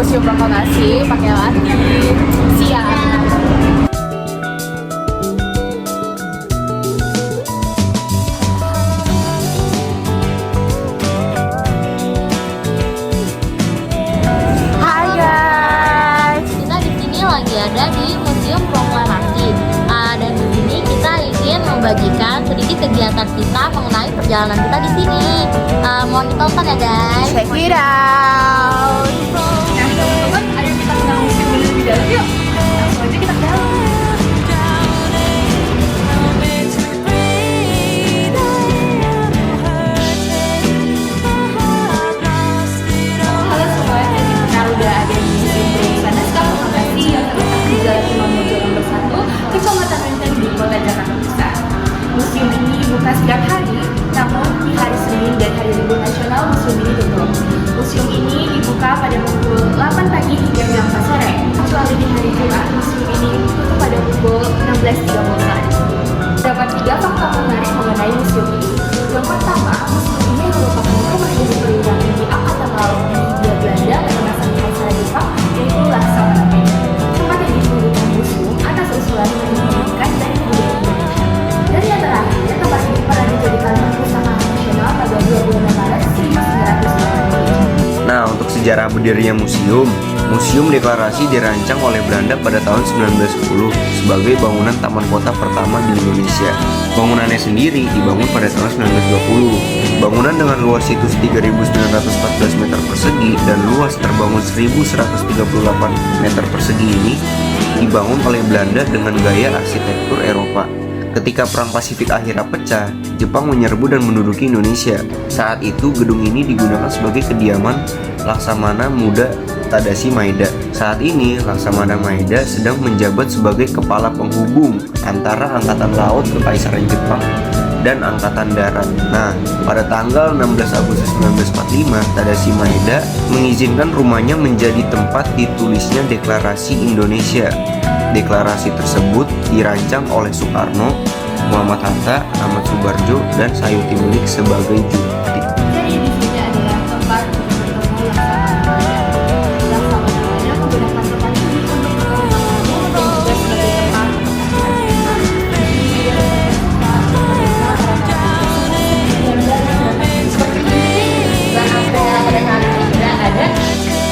Museum Proklamasi pakai lagi. Siap. Hai guys, Kita di sini lagi ada di Museum Proklamasi. Dan di sini kita ingin membagikan sedikit kegiatan kita mengenai perjalanan kita di sini. Mohon ditonton ya guys. check it out. Nah teman-teman, ayo kita kenal museum ini lebih dalam yuk. Langsung aja kita ke dalam. Halo semuanya, kita udah ada di Museum Proklamasi yang terletak di Jalan Imam Bonjol nomor 1, Kecamatan Menteng di Kota Jakarta Pusat. Museum ini buka setiap hari, namun di hari Senin dan hari libur nasional museum ini tutup. Museum ini dibuka pada pukul 8 pagi hingga jam 4 sore. Kecuali di hari Jumat, museum ini tutup pada pukul 16.30 sore. Terdapat 3 fakta menarik mengenai museum ini. Yang pertama, museum ini merupakan rumah dari perwira tinggi Angkatan Laut di Hindia Belanda pada masa Kekaisaran Jepang, yaitu Laksamana Maeda. Tempat yang didirikan museum atas usulan pendidikan dan budaya Indonesia. Dan yang terakhir, tempat ini pernah dijadikan perpustakaan nasional pada 26 Maret 1980. Nah, untuk sejarah berdirinya museum deklarasi dirancang oleh Belanda pada tahun 1910 sebagai bangunan taman kota pertama di Indonesia. Bangunannya sendiri dibangun pada tahun 1920. Bangunan dengan luas situs 3.914 meter persegi dan luas terbangun 1.138 meter persegi ini dibangun oleh Belanda dengan gaya arsitektur Eropa. Ketika Perang Pasifik akhirnya pecah, Jepang menyerbu dan menduduki Indonesia. Saat itu, gedung ini digunakan sebagai kediaman Laksamana Muda Tadashi Maeda. Saat ini, Laksamana Maeda sedang menjabat sebagai kepala penghubung antara Angkatan Laut Kekaisaran Jepang dan Angkatan Darat. Nah, pada tanggal 16 Agustus 1945, Tadashi Maeda mengizinkan rumahnya menjadi tempat ditulisnya Deklarasi Indonesia. Deklarasi tersebut dirancang oleh Soekarno, Muhammad Hatta, Ahmad Subarjo, dan Sayuti Milik sebagai juri. Jadi di sini adalah tempat bertemu Laksamana Maeda menggunakan tempat ini untuk bertemu dan juga sebagai tempat Seperti ini, dan pada saat ini sudah ada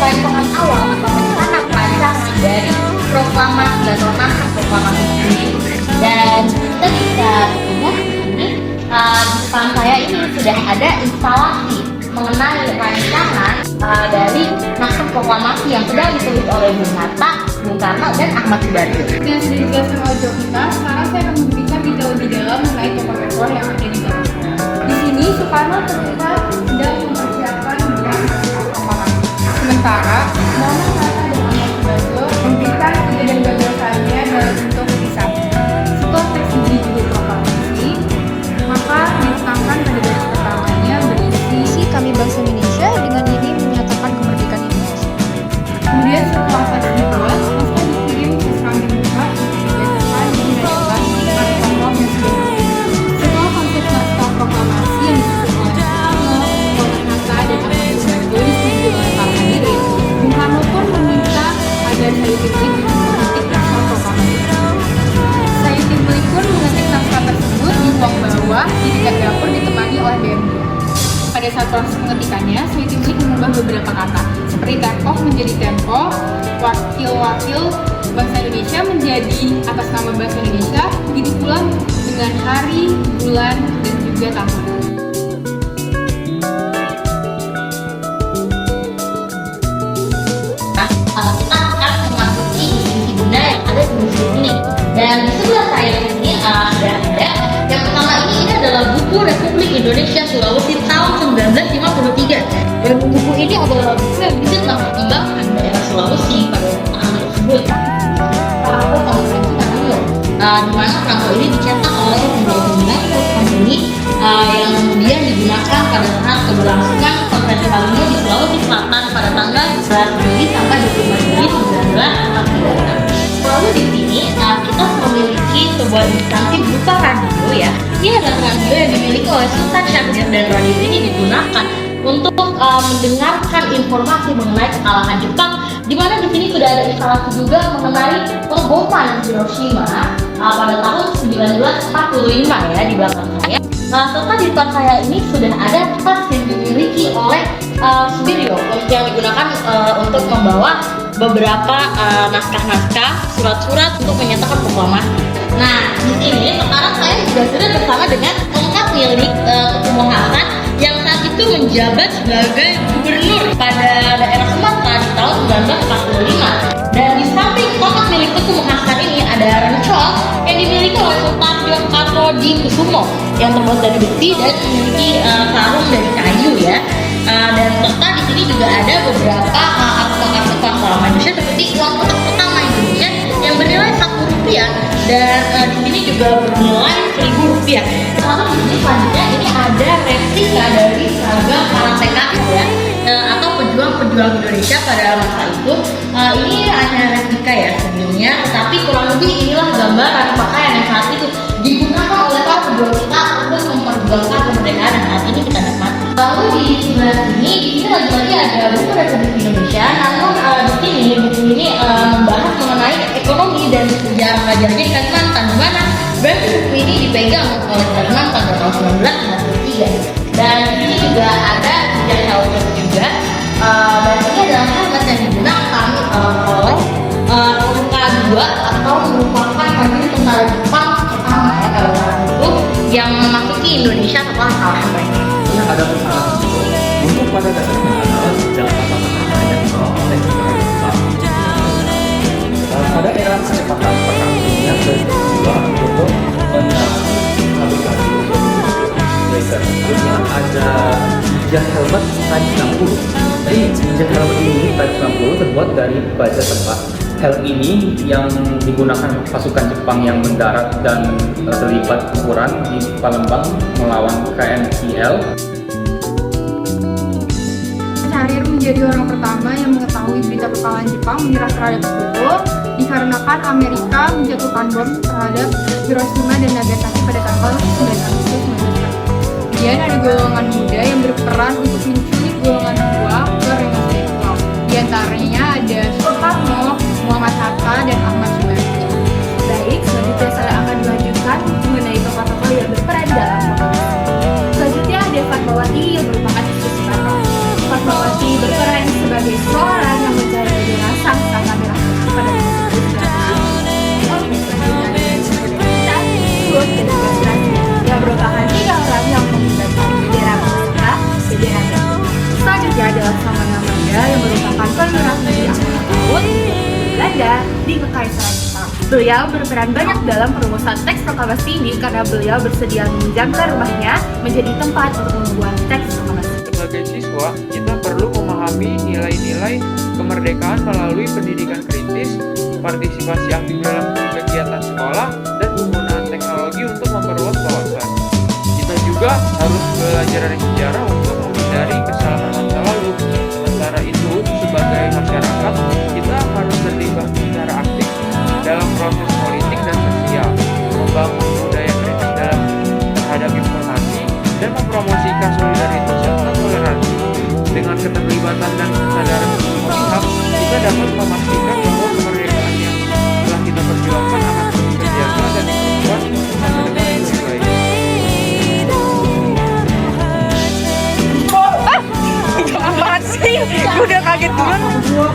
poin-poin awal atau rencana perancangan dari proklamasi atau naskah proklamasi ini. Dan kita bisa lihat ini di depan saya ini sudah ada instalasi mengenai rancangan dari naskah proklamasi yang sudah ditulis oleh Bung Hatta, Bung Karno, dan Ahmad Subarjo. Dan sudah dijelaskan oleh Jo kita, sekarang saya akan memberikan detail lebih dalam mengenai tokoh-tokoh yang ada di dalam. Di sini Soekarno terlihat sedang mempersiapkan beberapa proklamasi. Sementara Muhammad Hatta dan Ahmad Subarjo memberikan ide dan gagasannya dalam bentuk lukisan. Setelah teks judul proklamasi, maka diletakkan pada baris pertamanya berisi Kami bangsa Indonesia dengan ini menyatakan kemerdekaan Indonesia. kemudian setelah teks dibuat, naskah dikirim ke kami buka untuk dibacakan dan dirayakan pada tanggal yang sudah. Setelah konsep naskah proklamasi yang disusun oleh Soekarno, Muhammad Hatta dan Ahmad Subarjo disetujui oleh para hadirin, Bung Karno pun meminta agar Sayuti Milik mengetik naskah proklamasi. Sayuti Milik pun mengetik naskah tersebut di ruang bawah di dekat dapur ditemani oleh BM. Pada saat proses pengetikannya, Sayuti Milik mengubah beberapa kata, seperti tempoh menjadi tempo, wakil-wakil bangsa Indonesia menjadi atas nama bangsa Indonesia, begitu pula dengan hari, bulan, dan juga tahun. Kita akan memasuki isi benda yang ada di museum ini. Dan di sebelah saya ini sudah ada. Yang pertama ini adalah buku Republik Indonesia Sulawesi tahun 1953. Dan buku ini adalah buku yang berisi tentang perkembangan daerah Sulawesi pada tahun tersebut. Perangko Konferensi Karanyo, di mana perangko ini dicetak oleh United Company yang kemudian digunakan pada saat keberlangsungan Konferensi Karanyo di Sulawesi Selatan pada tanggal 9 Juli sampai 25 Juli 1948. Lalu di sini kita memiliki sebuah instansi berupa radio ya. Ini adalah radio yang dimiliki oleh Sultan Syahrir dan radio ini digunakan untuk mendengarkan informasi mengenai kekalahan Jepang di mana di sini sudah ada instalasi juga mengenai pengboman Hiroshima pada tahun 1945 ya di belakang saya. Serta di depan saya ini sudah ada tas yang dimiliki oleh Subirio yang digunakan untuk membawa beberapa naskah-naskah, surat-surat untuk menyatakan proklamasi. Nah, di sini sekarang saya juga sudah bersama dengan tongkat milik Teguh Muhammad yang saat itu menjabat sebagai gubernur pada daerah Sumatera di tahun 1945. Dan di samping tongkat milik Teguh Muhammad ini ada rencong yang dimiliki oleh Sultan Yogyakarta yang terbuat dari besi dan memiliki sarung dari kayu ya. Dan serta di sini juga ada beberapa artefak lama Indonesia seperti uang kotak pertama Indonesia yang bernilai Rp1 dan di sini juga bernilai Rp1.000. Lalu di sini selanjutnya ini ada replika dari seragam karateka ya, atau pejuang-pejuang Indonesia pada masa itu. Ini hanya replika ya sebelumnya, tetapi kurang lebih inilah gambaran pakaian yang saat itu digunakan oleh para pejuang kita untuk memperjuangkan kemerdekaan dan saat ini kita nikmati. Lalu di sebelah sini, lagi-lagi ada buku Republik Indonesia. Namun di sini buku ini membahas mengenai ekonomi dan sejarah raja-raja di Kalimantan, di mana berarti buku ini dipegang oleh Kalimantan pada tahun 1953. Dan di sini juga ada sejarah helmet juga. Dan ini adalah helmet yang digunakan oleh LK2 atau merupakan prajurit tentara Jepang pertama ya pada saat itu yang memasuki Indonesia setelah kalah mereka. Ada persyaratan untuk pada dasarnya adalah jangan kata-kata yang diperoleh sebagai Jepang. Pada era kecepatan perang dunia kedua untuk fabrikasi laser, tentunya ada hijab helmet Type 60. Jadi hijab helmet ini Type 60 terbuat dari baja tebak. Helm ini yang digunakan pasukan Jepang yang mendarat dan terlibat pertempuran di Palembang melawan KNIL. Carrier menjadi orang pertama yang mengetahui berita kekalahan Jepang menyerah terhadap sekutu dikarenakan Amerika menjatuhkan bom terhadap Hiroshima dan Nagasaki pada tanggal 9 Agustus 1945. Kemudian ada golongan muda yang berperan untuk menculik golongan tua ke Rengas Dengklok. Di antaranya ada Soekarno, Muhammad Hatta, dan Ahmad Subarjo. Baik, selanjutnya saya akan melanjutkan mengenai tokoh-tokoh yang berperan dalam proklamasi. Selanjutnya ada Fatmawati yang merupakan istri Soekarno. Fatmawati berperan sebagai seorang yang mencari bendera sang merah putih pada tahun 1945 yang merupakan 3 orang yang menggunakan bendera pusaka, bendera merah. Selanjutnya adalah Salman Hamada yang merupakan perwira tinggi angkatan laut Belanda di Kekaisaran Jepang. Beliau berperan banyak dalam perumusan teks proklamasi ini karena beliau bersedia meminjamkan rumahnya menjadi tempat untuk membuat teks proklamasi. Sebagai siswa, kita perlu memahami nilai-nilai kemerdekaan melalui pendidikan kritis, partisipasi aktif dalam kegiatan sekolah, dan penggunaan teknologi untuk memperluas wawasan. Kita juga harus belajar dari sejarah untuk menghindari kesalahan masa lalu. Sementara itu, sebagai masyarakat, kita harus terlibat secara aktif dalam proses politik dan sosial, membangun budaya kritis terhadap informasi, dan mempromosikan solidaritas serta toleransi. Dengan keterlibatan dan kesadaran semua pihak, kita dapat memastikan bahwa kemerdekaan yang telah kita perjuangkan akan terus terjaga dan diperkuat untuk masa depan yang lebih baik. Apaan sih? Gue udah kaget duluan.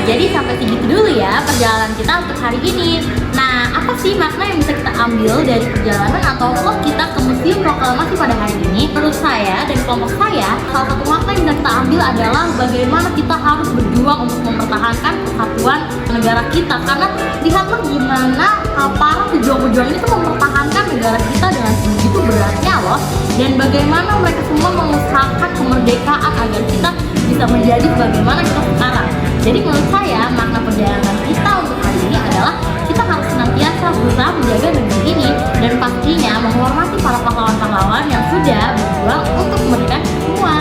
Jadi sampai segitu dulu ya perjalanan kita untuk hari ini. Nah, apa sih makna yang bisa kita ambil dari perjalanan atau vlog kita ke Museum Proklamasi pada hari ini? Menurut saya dan kelompok saya, salah satu makna yang bisa kita ambil adalah bagaimana kita harus berjuang untuk mempertahankan kesatuan negara kita. Karena lihatlah gimana para pejuang-pejuang ini tuh mempertahankan negara kita dengan begitu beratnya loh. Dan bagaimana mereka semua mengusahakan kemerdekaan agar kita bisa menjadi bagaimana kita sekarang. Jadi menurut saya makna perjalanan kita untuk hari ini adalah kita harus senantiasa berusaha menjaga negeri ini dan pastinya menghormati para pahlawan-pahlawan yang sudah berjuang untuk kemerdekaan semua.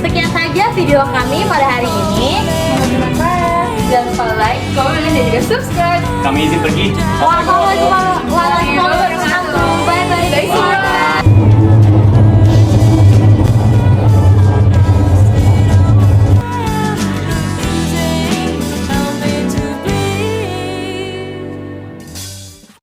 Sekian saja video kami pada hari ini. Semoga bermanfaat. Jangan lupa like, komen, dan juga subscribe. Kami izin pergi. Wassalamualaikum